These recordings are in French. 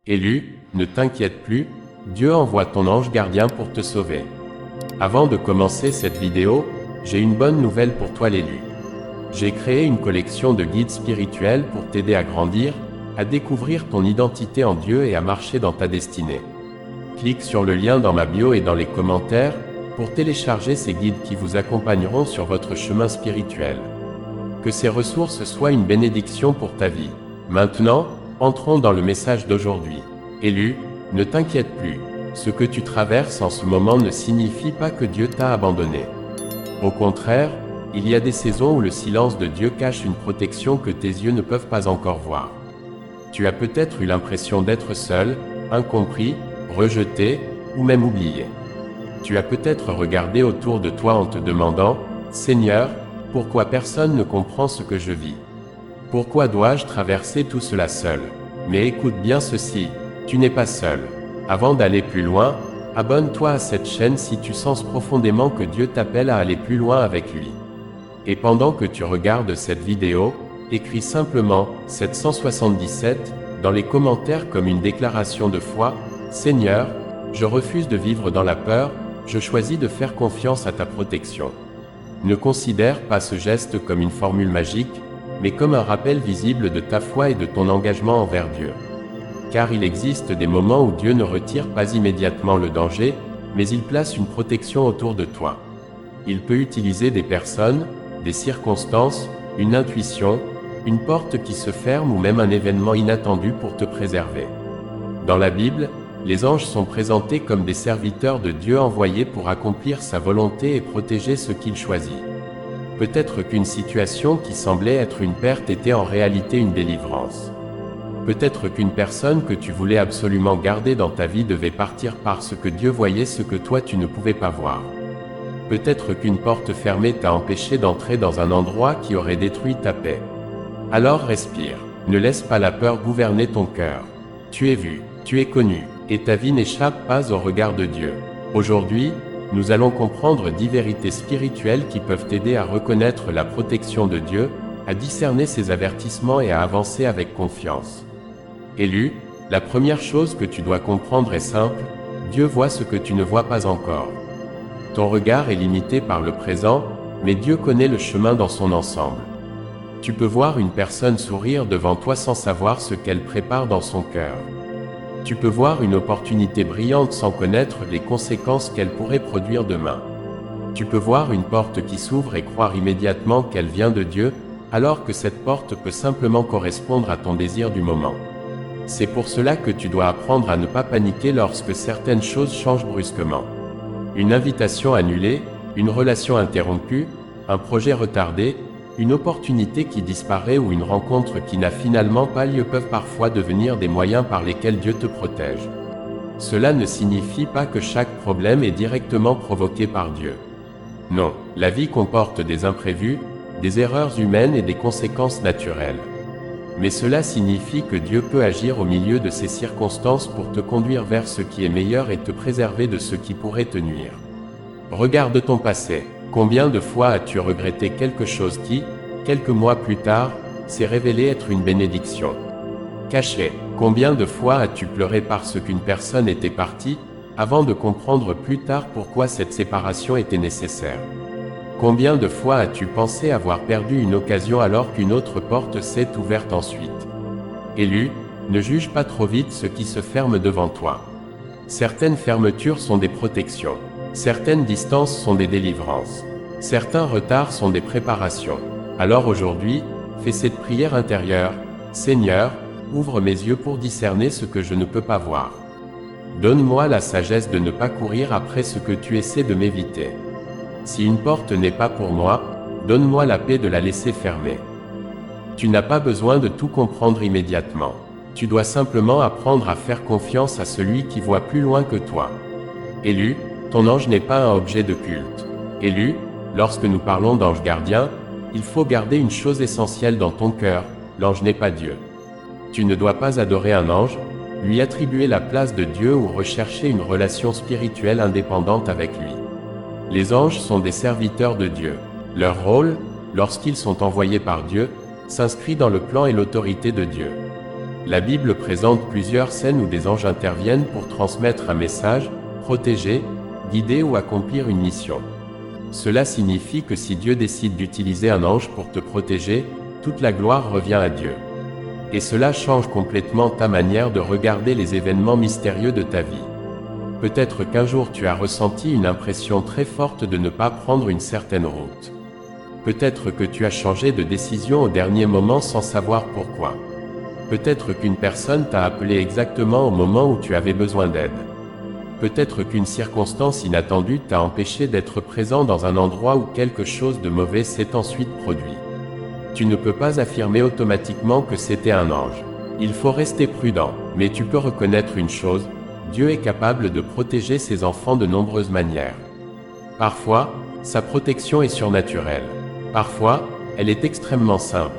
Élu, ne t'inquiète plus, Dieu envoie ton ange gardien pour te sauver. Avant de commencer cette vidéo, j'ai une bonne nouvelle pour toi l'élu. J'ai créé une collection de guides spirituels pour t'aider à grandir, à découvrir ton identité en Dieu et à marcher dans ta destinée. Clique sur le lien dans ma bio et dans les commentaires pour télécharger ces guides qui vous accompagneront sur votre chemin spirituel. Que ces ressources soient une bénédiction pour ta vie. Maintenant, entrons dans le message d'aujourd'hui. Élu, ne t'inquiète plus. Ce que tu traverses en ce moment ne signifie pas que Dieu t'a abandonné. Au contraire, il y a des saisons où le silence de Dieu cache une protection que tes yeux ne peuvent pas encore voir. Tu as peut-être eu l'impression d'être seul, incompris, rejeté, ou même oublié. Tu as peut-être regardé autour de toi en te demandant « Seigneur, pourquoi personne ne comprend ce que je vis? Pourquoi dois-je traverser tout cela seul ?» Mais écoute bien ceci, tu n'es pas seul. Avant d'aller plus loin, abonne-toi à cette chaîne si tu sens profondément que Dieu t'appelle à aller plus loin avec lui. Et pendant que tu regardes cette vidéo, écris simplement 777 dans les commentaires comme une déclaration de foi. Seigneur, je refuse de vivre dans la peur, je choisis de faire confiance à ta protection. Ne considère pas ce geste comme une formule magique, mais comme un rappel visible de ta foi et de ton engagement envers Dieu. Car il existe des moments où Dieu ne retire pas immédiatement le danger, mais il place une protection autour de toi. Il peut utiliser des personnes, des circonstances, une intuition, une porte qui se ferme ou même un événement inattendu pour te préserver. Dans la Bible, les anges sont présentés comme des serviteurs de Dieu envoyés pour accomplir sa volonté et protéger ceux qu'il choisit. Peut-être qu'une situation qui semblait être une perte était en réalité une délivrance. Peut-être qu'une personne que tu voulais absolument garder dans ta vie devait partir parce que Dieu voyait ce que toi tu ne pouvais pas voir. Peut-être qu'une porte fermée t'a empêché d'entrer dans un endroit qui aurait détruit ta paix. Alors respire, ne laisse pas la peur gouverner ton cœur. Tu es vu, tu es connu, et ta vie n'échappe pas au regard de Dieu. Aujourd'hui, nous allons comprendre 10 vérités spirituelles qui peuvent t'aider à reconnaître la protection de Dieu, à discerner ses avertissements et à avancer avec confiance. Élu, la première chose que tu dois comprendre est simple, Dieu voit ce que tu ne vois pas encore. Ton regard est limité par le présent, mais Dieu connaît le chemin dans son ensemble. Tu peux voir une personne sourire devant toi sans savoir ce qu'elle prépare dans son cœur. Tu peux voir une opportunité brillante sans connaître les conséquences qu'elle pourrait produire demain. Tu peux voir une porte qui s'ouvre et croire immédiatement qu'elle vient de Dieu, alors que cette porte peut simplement correspondre à ton désir du moment. C'est pour cela que tu dois apprendre à ne pas paniquer lorsque certaines choses changent brusquement. Une invitation annulée, une relation interrompue, un projet retardé, une opportunité qui disparaît ou une rencontre qui n'a finalement pas lieu peuvent parfois devenir des moyens par lesquels Dieu te protège. Cela ne signifie pas que chaque problème est directement provoqué par Dieu. Non, la vie comporte des imprévus, des erreurs humaines et des conséquences naturelles. Mais cela signifie que Dieu peut agir au milieu de ces circonstances pour te conduire vers ce qui est meilleur et te préserver de ce qui pourrait te nuire. Regarde ton passé. Combien de fois as-tu regretté quelque chose qui, quelques mois plus tard, s'est révélé être une bénédiction? Caché. Combien de fois as-tu pleuré parce qu'une personne était partie, avant de comprendre plus tard pourquoi cette séparation était nécessaire? Combien de fois as-tu pensé avoir perdu une occasion alors qu'une autre porte s'est ouverte ensuite? Élu, ne juge pas trop vite ce qui se ferme devant toi. Certaines fermetures sont des protections. Certaines distances sont des délivrances. Certains retards sont des préparations. Alors aujourd'hui, fais cette prière intérieure. Seigneur, ouvre mes yeux pour discerner ce que je ne peux pas voir. Donne-moi la sagesse de ne pas courir après ce que tu essaies de m'éviter. Si une porte n'est pas pour moi, donne-moi la paix de la laisser fermer. Tu n'as pas besoin de tout comprendre immédiatement. Tu dois simplement apprendre à faire confiance à celui qui voit plus loin que toi. Élu, ton ange n'est pas un objet de culte. Élu, lorsque nous parlons d'ange gardien, il faut garder une chose essentielle dans ton cœur, l'ange n'est pas Dieu. Tu ne dois pas adorer un ange, lui attribuer la place de Dieu ou rechercher une relation spirituelle indépendante avec lui. Les anges sont des serviteurs de Dieu. Leur rôle, lorsqu'ils sont envoyés par Dieu, s'inscrit dans le plan et l'autorité de Dieu. La Bible présente plusieurs scènes où des anges interviennent pour transmettre un message, protéger, guider ou accomplir une mission. Cela signifie que si Dieu décide d'utiliser un ange pour te protéger, toute la gloire revient à Dieu. Et cela change complètement ta manière de regarder les événements mystérieux de ta vie. Peut-être qu'un jour tu as ressenti une impression très forte de ne pas prendre une certaine route. Peut-être que tu as changé de décision au dernier moment sans savoir pourquoi. Peut-être qu'une personne t'a appelé exactement au moment où tu avais besoin d'aide. Peut-être qu'une circonstance inattendue t'a empêché d'être présent dans un endroit où quelque chose de mauvais s'est ensuite produit. Tu ne peux pas affirmer automatiquement que c'était un ange. Il faut rester prudent, mais tu peux reconnaître une chose, Dieu est capable de protéger ses enfants de nombreuses manières. Parfois, sa protection est surnaturelle. Parfois, elle est extrêmement simple.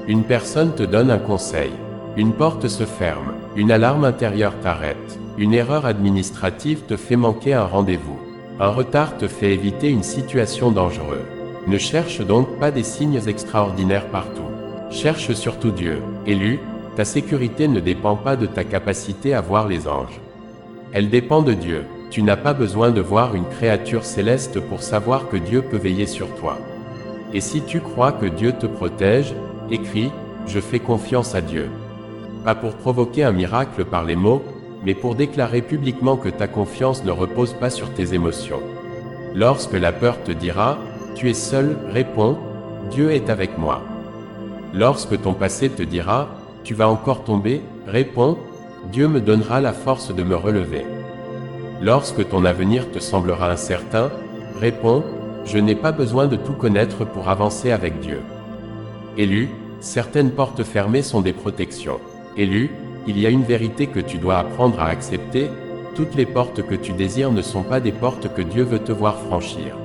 Une personne te donne un conseil. Une porte se ferme. Une alarme intérieure t'arrête. Une erreur administrative te fait manquer un rendez-vous. Un retard te fait éviter une situation dangereuse. Ne cherche donc pas des signes extraordinaires partout. Cherche surtout Dieu. Élu, ta sécurité ne dépend pas de ta capacité à voir les anges. Elle dépend de Dieu. Tu n'as pas besoin de voir une créature céleste pour savoir que Dieu peut veiller sur toi. Et si tu crois que Dieu te protège, écris « Je fais confiance à Dieu ». Pas pour provoquer un miracle par les mots, mais pour déclarer publiquement que ta confiance ne repose pas sur tes émotions. Lorsque la peur te dira « Tu es seul », réponds « Dieu est avec moi ». Lorsque ton passé te dira « Tu vas encore tomber », réponds « Dieu me donnera la force de me relever ». Lorsque ton avenir te semblera incertain, réponds « Je n'ai pas besoin de tout connaître pour avancer avec Dieu ». Élu, certaines portes fermées sont des protections. Élu, il y a une vérité que tu dois apprendre à accepter, toutes les portes que tu désires ne sont pas des portes que Dieu veut te voir franchir.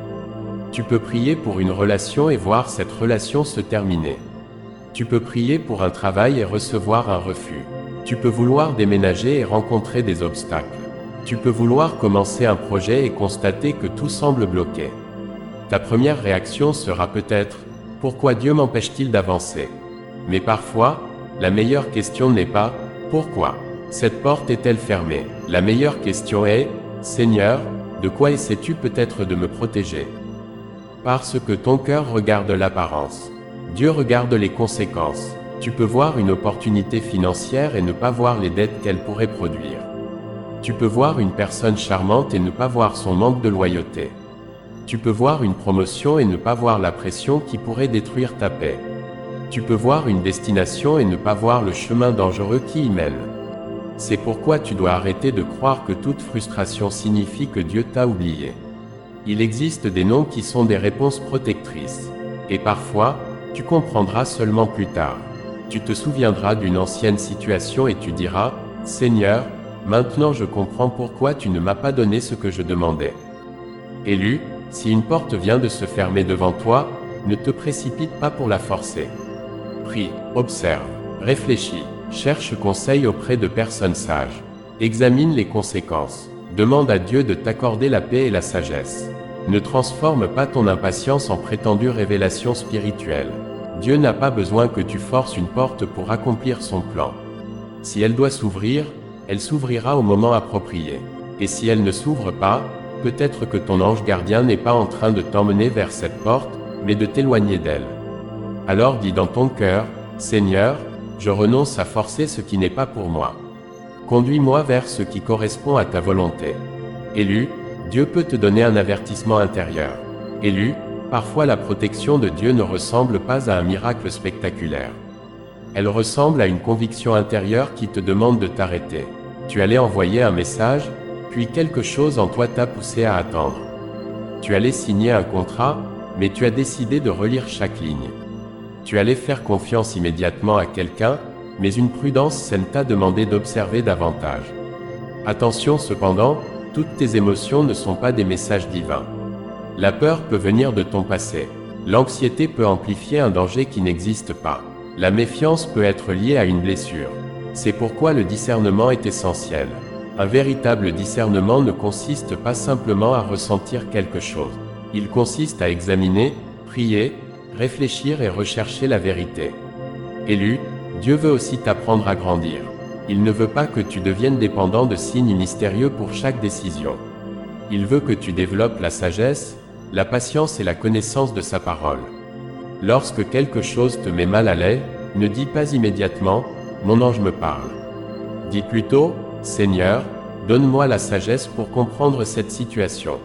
Tu peux prier pour une relation et voir cette relation se terminer. Tu peux prier pour un travail et recevoir un refus. Tu peux vouloir déménager et rencontrer des obstacles. Tu peux vouloir commencer un projet et constater que tout semble bloqué. Ta première réaction sera peut-être « Pourquoi Dieu m'empêche-t-il d'avancer ?» Mais parfois, la meilleure question n'est pas « Pourquoi cette porte est-elle fermée ?» La meilleure question est « Seigneur, de quoi essaies-tu peut-être de me protéger ?» Parce que ton cœur regarde l'apparence. Dieu regarde les conséquences. Tu peux voir une opportunité financière et ne pas voir les dettes qu'elle pourrait produire. Tu peux voir une personne charmante et ne pas voir son manque de loyauté. Tu peux voir une promotion et ne pas voir la pression qui pourrait détruire ta paix. Tu peux voir une destination et ne pas voir le chemin dangereux qui y mène. C'est pourquoi tu dois arrêter de croire que toute frustration signifie que Dieu t'a oublié. Il existe des noms qui sont des réponses protectrices. Et parfois, tu comprendras seulement plus tard. Tu te souviendras d'une ancienne situation et tu diras « Seigneur, maintenant je comprends pourquoi tu ne m'as pas donné ce que je demandais. » Élu, si une porte vient de se fermer devant toi, ne te précipite pas pour la forcer. Prie, observe, réfléchis, cherche conseil auprès de personnes sages. Examine les conséquences. Demande à Dieu de t'accorder la paix et la sagesse. Ne transforme pas ton impatience en prétendue révélation spirituelle. Dieu n'a pas besoin que tu forces une porte pour accomplir son plan. Si elle doit s'ouvrir, elle s'ouvrira au moment approprié. Et si elle ne s'ouvre pas, peut-être que ton ange gardien n'est pas en train de t'emmener vers cette porte, mais de t'éloigner d'elle. Alors dis dans ton cœur, « Seigneur, je renonce à forcer ce qui n'est pas pour moi. Conduis-moi vers ce qui correspond à ta volonté. » Élu, Dieu peut te donner un avertissement intérieur. Élu, parfois la protection de Dieu ne ressemble pas à un miracle spectaculaire. Elle ressemble à une conviction intérieure qui te demande de t'arrêter. Tu allais envoyer un message, puis quelque chose en toi t'a poussé à attendre. Tu allais signer un contrat, mais tu as décidé de relire chaque ligne. Tu allais faire confiance immédiatement à quelqu'un, mais une prudence saine t'a demandé d'observer davantage. Attention cependant, toutes tes émotions ne sont pas des messages divins. La peur peut venir de ton passé. L'anxiété peut amplifier un danger qui n'existe pas. La méfiance peut être liée à une blessure. C'est pourquoi le discernement est essentiel. Un véritable discernement ne consiste pas simplement à ressentir quelque chose. Il consiste à examiner, prier, réfléchir et rechercher la vérité. Élu, Dieu veut aussi t'apprendre à grandir. Il ne veut pas que tu deviennes dépendant de signes mystérieux pour chaque décision. Il veut que tu développes la sagesse, la patience et la connaissance de sa parole. Lorsque quelque chose te met mal à l'aise, ne dis pas immédiatement « Mon ange me parle ». Dis plutôt « Seigneur, donne-moi la sagesse pour comprendre cette situation ».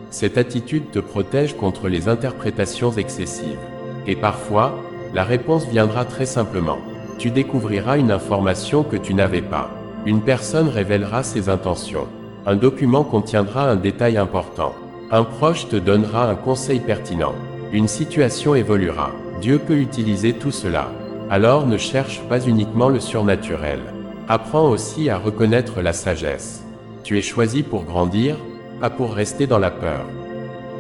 Cette attitude te protège contre les interprétations excessives. Et parfois, la réponse viendra très simplement. Tu découvriras une information que tu n'avais pas. Une personne révélera ses intentions. Un document contiendra un détail important. Un proche te donnera un conseil pertinent. Une situation évoluera. Dieu peut utiliser tout cela. Alors ne cherche pas uniquement le surnaturel. Apprends aussi à reconnaître la sagesse. Tu es choisi pour grandir, pas pour rester dans la peur.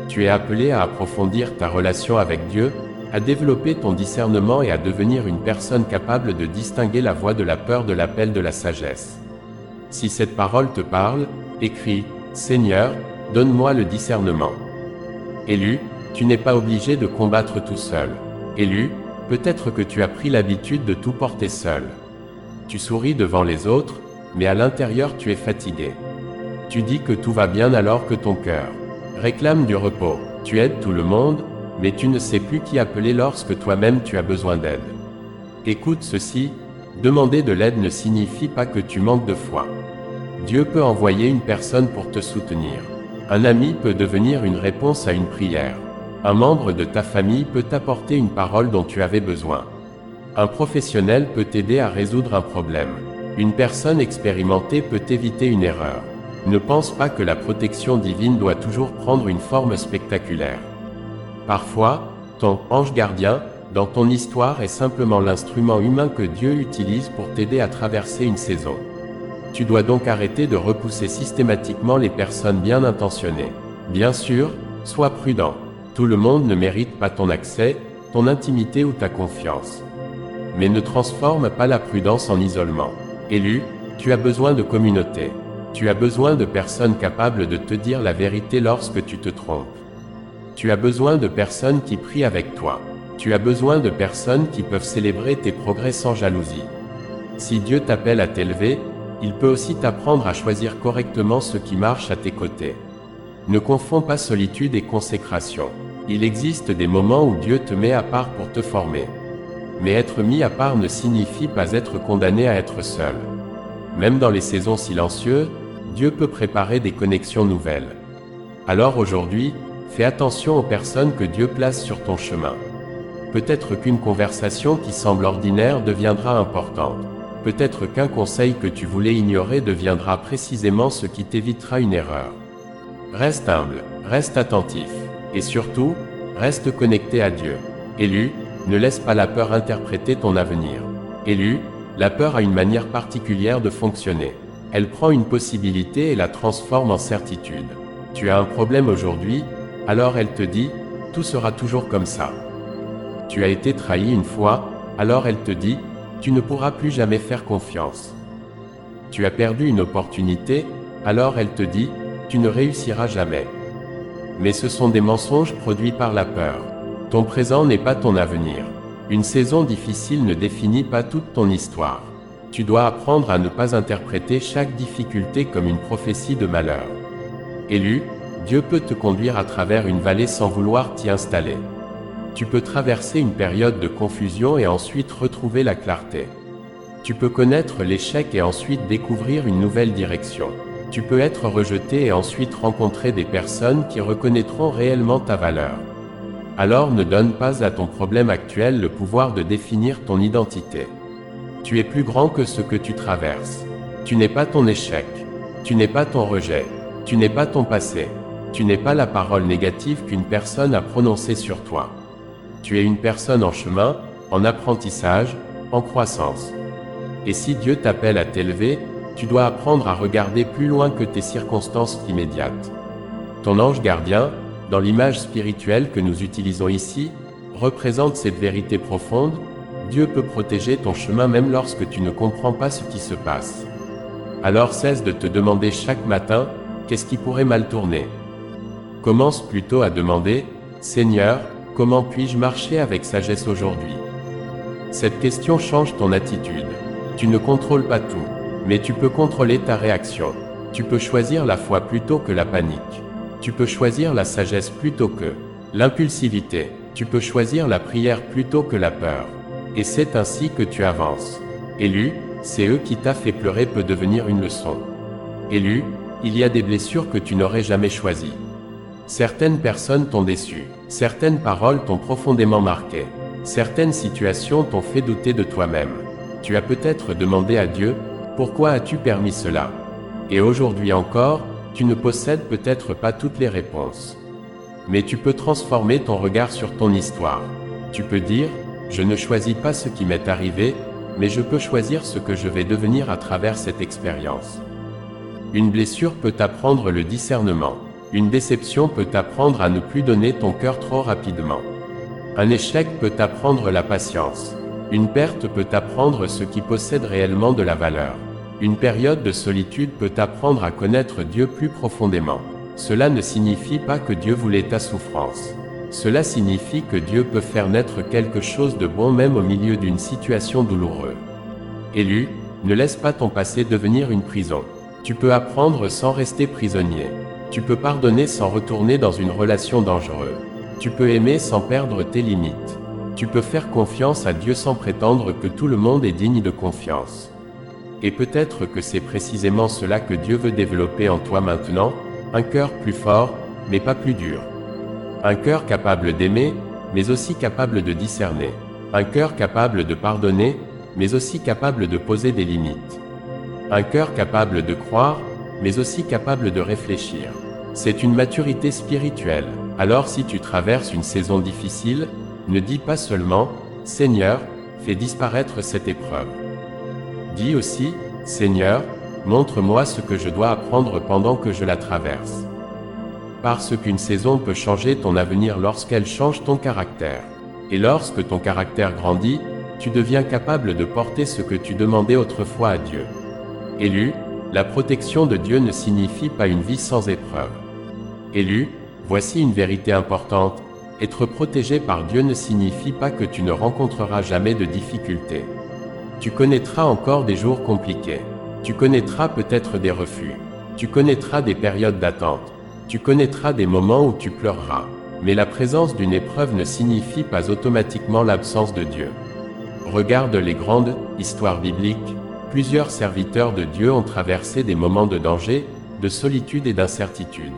Tu es appelé à approfondir ta relation avec Dieu, à développer ton discernement et à devenir une personne capable de distinguer la voix de la peur de l'appel de la sagesse. Si cette parole te parle, écris « Seigneur, donne-moi le discernement ». Élu, tu n'es pas obligé de combattre tout seul. Élu, peut-être que tu as pris l'habitude de tout porter seul. Tu souris devant les autres, mais à l'intérieur tu es fatigué. Tu dis que tout va bien alors que ton cœur réclame du repos. Tu aides tout le monde, mais tu ne sais plus qui appeler lorsque toi-même tu as besoin d'aide. Écoute ceci, demander de l'aide ne signifie pas que tu manques de foi. Dieu peut envoyer une personne pour te soutenir. Un ami peut devenir une réponse à une prière. Un membre de ta famille peut t'apporter une parole dont tu avais besoin. Un professionnel peut t'aider à résoudre un problème. Une personne expérimentée peut éviter une erreur. Ne pense pas que la protection divine doit toujours prendre une forme spectaculaire. Parfois, ton ange gardien, dans ton histoire, est simplement l'instrument humain que Dieu utilise pour t'aider à traverser une saison. Tu dois donc arrêter de repousser systématiquement les personnes bien intentionnées. Bien sûr, sois prudent. Tout le monde ne mérite pas ton accès, ton intimité ou ta confiance. Mais ne transforme pas la prudence en isolement. Élu, tu as besoin de communauté. Tu as besoin de personnes capables de te dire la vérité lorsque tu te trompes. Tu as besoin de personnes qui prient avec toi. Tu as besoin de personnes qui peuvent célébrer tes progrès sans jalousie. Si Dieu t'appelle à t'élever, il peut aussi t'apprendre à choisir correctement ceux qui marchent à tes côtés. Ne confonds pas solitude et consécration. Il existe des moments où Dieu te met à part pour te former. Mais être mis à part ne signifie pas être condamné à être seul. Même dans les saisons silencieuses, Dieu peut préparer des connexions nouvelles. Alors aujourd'hui, fais attention aux personnes que Dieu place sur ton chemin. Peut-être qu'une conversation qui semble ordinaire deviendra importante. Peut-être qu'un conseil que tu voulais ignorer deviendra précisément ce qui t'évitera une erreur. Reste humble, reste attentif, et surtout, reste connecté à Dieu. Élu, ne laisse pas la peur interpréter ton avenir. Élu, la peur a une manière particulière de fonctionner. Elle prend une possibilité et la transforme en certitude. Tu as un problème aujourd'hui, alors elle te dit, tout sera toujours comme ça. Tu as été trahi une fois, alors elle te dit, tu ne pourras plus jamais faire confiance. Tu as perdu une opportunité, alors elle te dit, tu ne réussiras jamais. Mais ce sont des mensonges produits par la peur. Ton présent n'est pas ton avenir. Une saison difficile ne définit pas toute ton histoire. Tu dois apprendre à ne pas interpréter chaque difficulté comme une prophétie de malheur. Élu, Dieu peut te conduire à travers une vallée sans vouloir t'y installer. Tu peux traverser une période de confusion et ensuite retrouver la clarté. Tu peux connaître l'échec et ensuite découvrir une nouvelle direction. Tu peux être rejeté et ensuite rencontrer des personnes qui reconnaîtront réellement ta valeur. Alors ne donne pas à ton problème actuel le pouvoir de définir ton identité. Tu es plus grand que ce que tu traverses. Tu n'es pas ton échec. Tu n'es pas ton rejet. Tu n'es pas ton passé. Tu n'es pas la parole négative qu'une personne a prononcée sur toi. Tu es une personne en chemin, en apprentissage, en croissance. Et si Dieu t'appelle à t'élever, tu dois apprendre à regarder plus loin que tes circonstances immédiates. Ton ange gardien, dans l'image spirituelle que nous utilisons ici, représente cette vérité profonde. Dieu peut protéger ton chemin même lorsque tu ne comprends pas ce qui se passe. Alors cesse de te demander chaque matin, qu'est-ce qui pourrait mal tourner? Commence plutôt à demander, Seigneur, comment puis-je marcher avec sagesse aujourd'hui? Cette question change ton attitude. Tu ne contrôles pas tout, mais tu peux contrôler ta réaction. Tu peux choisir la foi plutôt que la panique. Tu peux choisir la sagesse plutôt que l'impulsivité. Tu peux choisir la prière plutôt que la peur. Et c'est ainsi que tu avances. Élu, c'est eux qui t'a fait pleurer peut devenir une leçon. Élu, il y a des blessures que tu n'aurais jamais choisies. Certaines personnes t'ont déçu. Certaines paroles t'ont profondément marqué. Certaines situations t'ont fait douter de toi-même. Tu as peut-être demandé à Dieu, pourquoi as-tu permis cela? Et aujourd'hui encore, tu ne possèdes peut-être pas toutes les réponses. Mais tu peux transformer ton regard sur ton histoire. Tu peux dire, je ne choisis pas ce qui m'est arrivé, mais je peux choisir ce que je vais devenir à travers cette expérience. Une blessure peut t'apprendre le discernement. Une déception peut t'apprendre à ne plus donner ton cœur trop rapidement. Un échec peut t'apprendre la patience. Une perte peut t'apprendre ce qui possède réellement de la valeur. Une période de solitude peut t'apprendre à connaître Dieu plus profondément. Cela ne signifie pas que Dieu voulait ta souffrance. Cela signifie que Dieu peut faire naître quelque chose de bon même au milieu d'une situation douloureuse. Élu, ne laisse pas ton passé devenir une prison. Tu peux apprendre sans rester prisonnier. Tu peux pardonner sans retourner dans une relation dangereuse. Tu peux aimer sans perdre tes limites. Tu peux faire confiance à Dieu sans prétendre que tout le monde est digne de confiance. Et peut-être que c'est précisément cela que Dieu veut développer en toi maintenant, un cœur plus fort, mais pas plus dur. Un cœur capable d'aimer, mais aussi capable de discerner. Un cœur capable de pardonner, mais aussi capable de poser des limites. Un cœur capable de croire, mais aussi capable de réfléchir. C'est une maturité spirituelle. Alors si tu traverses une saison difficile, ne dis pas seulement « Seigneur, fais disparaître cette épreuve ». Dis aussi « Seigneur, montre-moi ce que je dois apprendre pendant que je la traverse ». Parce qu'une saison peut changer ton avenir lorsqu'elle change ton caractère. Et lorsque ton caractère grandit, tu deviens capable de porter ce que tu demandais autrefois à Dieu. Élu, la protection de Dieu ne signifie pas une vie sans épreuve. Élu, voici une vérité importante, être protégé par Dieu ne signifie pas que tu ne rencontreras jamais de difficultés. Tu connaîtras encore des jours compliqués. Tu connaîtras peut-être des refus. Tu connaîtras des périodes d'attente. Tu connaîtras des moments où tu pleureras. Mais la présence d'une épreuve ne signifie pas automatiquement l'absence de Dieu. Regarde les grandes histoires bibliques. Plusieurs serviteurs de Dieu ont traversé des moments de danger, de solitude et d'incertitude.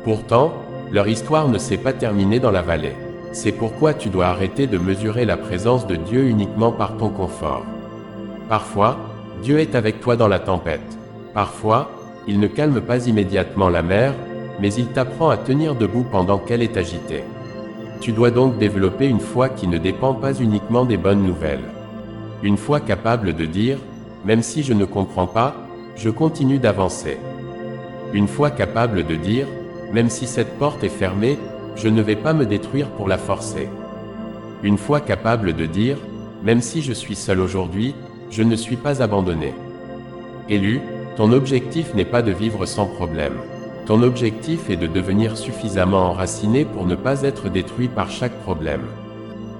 Pourtant, leur histoire ne s'est pas terminée dans la vallée. C'est pourquoi tu dois arrêter de mesurer la présence de Dieu uniquement par ton confort. Parfois, Dieu est avec toi dans la tempête. Parfois, il ne calme pas immédiatement la mer, mais il t'apprend à tenir debout pendant qu'elle est agitée. Tu dois donc développer une foi qui ne dépend pas uniquement des bonnes nouvelles. Une foi capable de dire « Même si je ne comprends pas, je continue d'avancer ». Une foi capable de dire « Même si cette porte est fermée, je ne vais pas me détruire pour la forcer ». Une foi capable de dire « Même si je suis seul aujourd'hui, je ne suis pas abandonné ». Élu, ton objectif n'est pas de vivre sans problème. Ton objectif est de devenir suffisamment enraciné pour ne pas être détruit par chaque problème.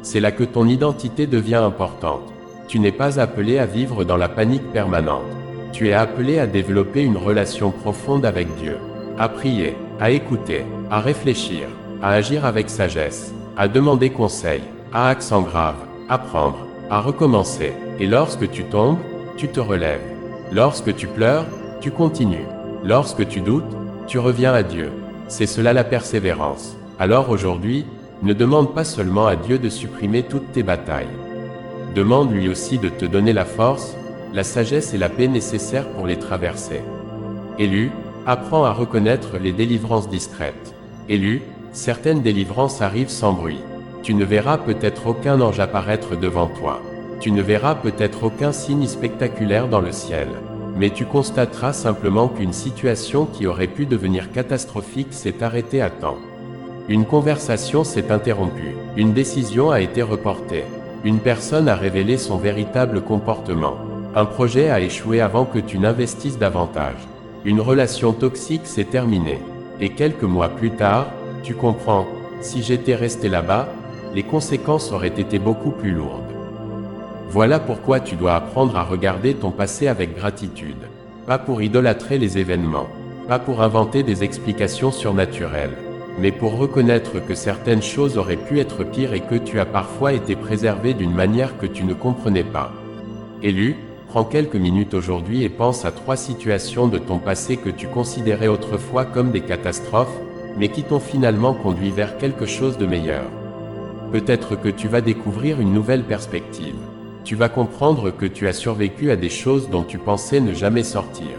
C'est là que ton identité devient importante. Tu n'es pas appelé à vivre dans la panique permanente. Tu es appelé à développer une relation profonde avec Dieu, à prier, à écouter, à réfléchir, à agir avec sagesse, à demander conseil, à accent grave, apprendre, à recommencer. Et lorsque tu tombes, tu te relèves. Lorsque tu pleures, tu continues. Lorsque tu doutes, tu reviens à Dieu. C'est cela la persévérance. Alors aujourd'hui, ne demande pas seulement à Dieu de supprimer toutes tes batailles. Demande lui aussi de te donner la force, la sagesse et la paix nécessaires pour les traverser. Élu, apprends à reconnaître les délivrances discrètes. Élu, certaines délivrances arrivent sans bruit. Tu ne verras peut-être aucun ange apparaître devant toi. Tu ne verras peut-être aucun signe spectaculaire dans le ciel. Mais tu constateras simplement qu'une situation qui aurait pu devenir catastrophique s'est arrêtée à temps. Une conversation s'est interrompue. Une décision a été reportée. Une personne a révélé son véritable comportement. Un projet a échoué avant que tu n'investisses davantage. Une relation toxique s'est terminée. Et quelques mois plus tard, tu comprends, si j'étais resté là-bas, les conséquences auraient été beaucoup plus lourdes. Voilà pourquoi tu dois apprendre à regarder ton passé avec gratitude. Pas pour idolâtrer les événements, pas pour inventer des explications surnaturelles, mais pour reconnaître que certaines choses auraient pu être pires et que tu as parfois été préservé d'une manière que tu ne comprenais pas. Élu, prends quelques minutes aujourd'hui et pense à 3 situations de ton passé que tu considérais autrefois comme des catastrophes, mais qui t'ont finalement conduit vers quelque chose de meilleur. Peut-être que tu vas découvrir une nouvelle perspective. Tu vas comprendre que tu as survécu à des choses dont tu pensais ne jamais sortir.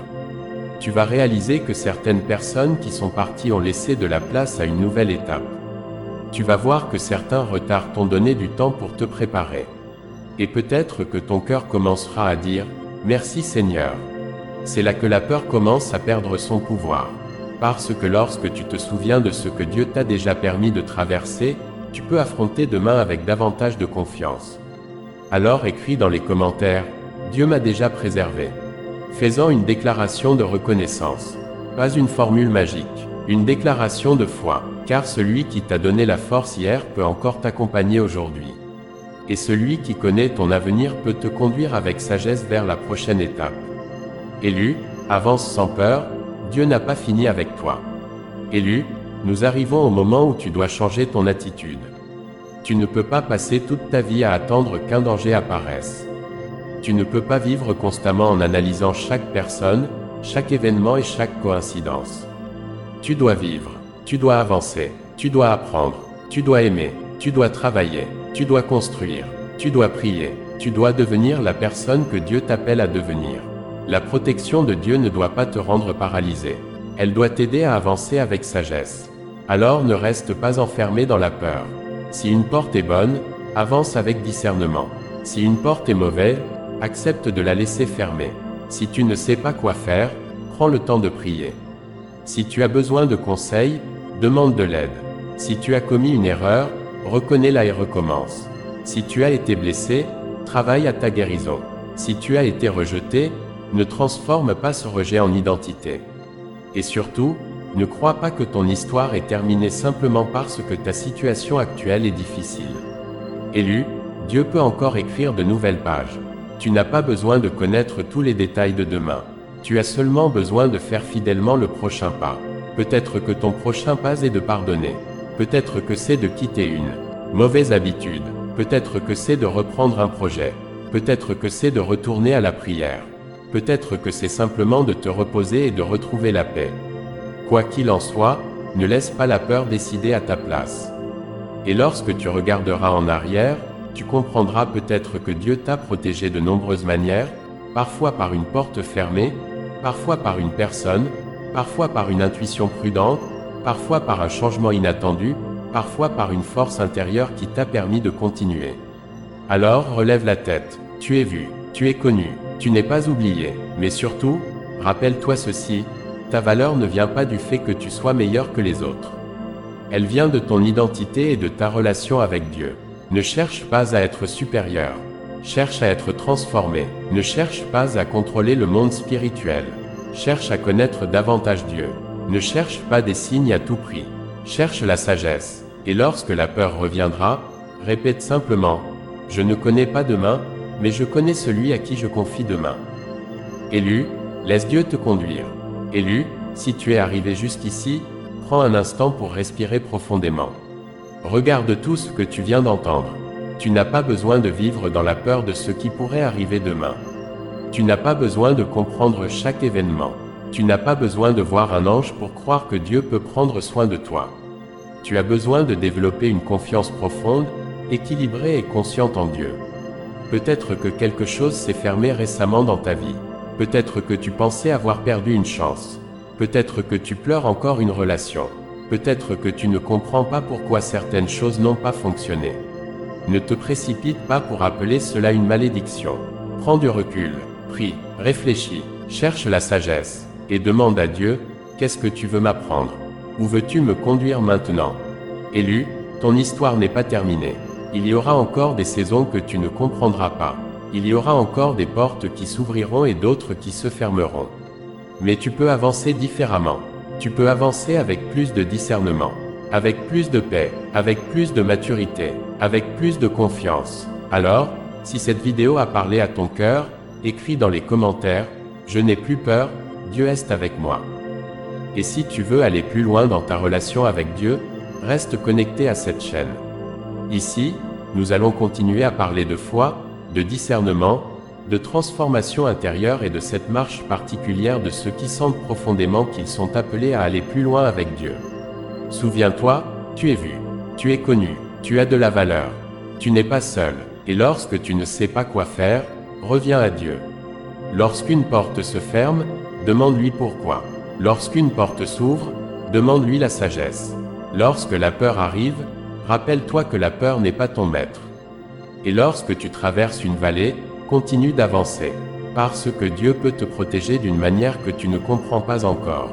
Tu vas réaliser que certaines personnes qui sont parties ont laissé de la place à une nouvelle étape. Tu vas voir que certains retards t'ont donné du temps pour te préparer. Et peut-être que ton cœur commencera à dire « Merci Seigneur ». C'est là que la peur commence à perdre son pouvoir. Parce que lorsque tu te souviens de ce que Dieu t'a déjà permis de traverser, tu peux affronter demain avec davantage de confiance. Alors écris dans les commentaires « Dieu m'a déjà préservé ». Fais-en une déclaration de reconnaissance. Pas une formule magique, une déclaration de foi, car celui qui t'a donné la force hier peut encore t'accompagner aujourd'hui. Et celui qui connaît ton avenir peut te conduire avec sagesse vers la prochaine étape. Élu, avance sans peur, Dieu n'a pas fini avec toi. Élu, nous arrivons au moment où tu dois changer ton attitude. Tu ne peux pas passer toute ta vie à attendre qu'un danger apparaisse. Tu ne peux pas vivre constamment en analysant chaque personne, chaque événement et chaque coïncidence. Tu dois vivre, tu dois avancer, tu dois apprendre, tu dois aimer, tu dois travailler, tu dois construire, tu dois prier, tu dois devenir la personne que Dieu t'appelle à devenir. La protection de Dieu ne doit pas te rendre paralysé. Elle doit t'aider à avancer avec sagesse. Alors ne reste pas enfermé dans la peur. Si une porte est bonne, avance avec discernement. Si une porte est mauvaise, accepte de la laisser fermer. Si tu ne sais pas quoi faire, prends le temps de prier. Si tu as besoin de conseils, demande de l'aide. Si tu as commis une erreur, reconnais-la et recommence. Si tu as été blessé, travaille à ta guérison. Si tu as été rejeté, ne transforme pas ce rejet en identité. Et surtout, ne crois pas que ton histoire est terminée simplement parce que ta situation actuelle est difficile. Élu, Dieu peut encore écrire de nouvelles pages. Tu n'as pas besoin de connaître tous les détails de demain. Tu as seulement besoin de faire fidèlement le prochain pas. Peut-être que ton prochain pas est de pardonner. Peut-être que c'est de quitter une mauvaise habitude. Peut-être que c'est de reprendre un projet. Peut-être que c'est de retourner à la prière. Peut-être que c'est simplement de te reposer et de retrouver la paix. Quoi qu'il en soit, ne laisse pas la peur décider à ta place. Et lorsque tu regarderas en arrière, tu comprendras peut-être que Dieu t'a protégé de nombreuses manières, parfois par une porte fermée, parfois par une personne, parfois par une intuition prudente, parfois par un changement inattendu, parfois par une force intérieure qui t'a permis de continuer. Alors relève la tête, tu es vu, tu es connu, tu n'es pas oublié, mais surtout, rappelle-toi ceci, ta valeur ne vient pas du fait que tu sois meilleur que les autres. Elle vient de ton identité et de ta relation avec Dieu. Ne cherche pas à être supérieur. Cherche à être transformé. Ne cherche pas à contrôler le monde spirituel. Cherche à connaître davantage Dieu. Ne cherche pas des signes à tout prix. Cherche la sagesse. Et lorsque la peur reviendra, répète simplement « Je ne connais pas demain, mais je connais celui à qui je confie demain. » Élu, laisse Dieu te conduire. Élu, si tu es arrivé jusqu'ici, prends un instant pour respirer profondément. Regarde tout ce que tu viens d'entendre. Tu n'as pas besoin de vivre dans la peur de ce qui pourrait arriver demain. Tu n'as pas besoin de comprendre chaque événement. Tu n'as pas besoin de voir un ange pour croire que Dieu peut prendre soin de toi. Tu as besoin de développer une confiance profonde, équilibrée et consciente en Dieu. Peut-être que quelque chose s'est fermé récemment dans ta vie. Peut-être que tu pensais avoir perdu une chance. Peut-être que tu pleures encore une relation. Peut-être que tu ne comprends pas pourquoi certaines choses n'ont pas fonctionné. Ne te précipite pas pour appeler cela une malédiction. Prends du recul, prie, réfléchis, cherche la sagesse, et demande à Dieu, qu'est-ce que tu veux m'apprendre? Où veux-tu me conduire maintenant? Élu, ton histoire n'est pas terminée. Il y aura encore des saisons que tu ne comprendras pas. Il y aura encore des portes qui s'ouvriront et d'autres qui se fermeront. Mais tu peux avancer différemment. Tu peux avancer avec plus de discernement, avec plus de paix, avec plus de maturité, avec plus de confiance. Alors, Si cette vidéo a parlé à ton cœur, écris dans les commentaires « Je n'ai plus peur, Dieu est avec moi ». Et si tu veux aller plus loin dans ta relation avec Dieu, reste connecté à cette chaîne. Ici, nous allons continuer à parler de foi, de discernement, de transformation intérieure et de cette marche particulière de ceux qui sentent profondément qu'ils sont appelés à aller plus loin avec Dieu. Souviens-toi, tu es vu, tu es connu, tu as de la valeur, tu n'es pas seul, et lorsque tu ne sais pas quoi faire, reviens à Dieu. Lorsqu'une porte se ferme, demande-lui pourquoi. Lorsqu'une porte s'ouvre, demande-lui la sagesse. Lorsque la peur arrive, rappelle-toi que la peur n'est pas ton maître. Et lorsque tu traverses une vallée, continue d'avancer, parce que Dieu peut te protéger d'une manière que tu ne comprends pas encore.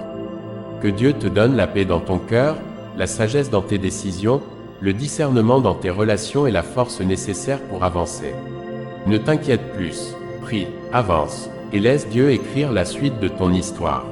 Que Dieu te donne la paix dans ton cœur, la sagesse dans tes décisions, le discernement dans tes relations et la force nécessaire pour avancer. Ne t'inquiète plus, prie, avance, et laisse Dieu écrire la suite de ton histoire.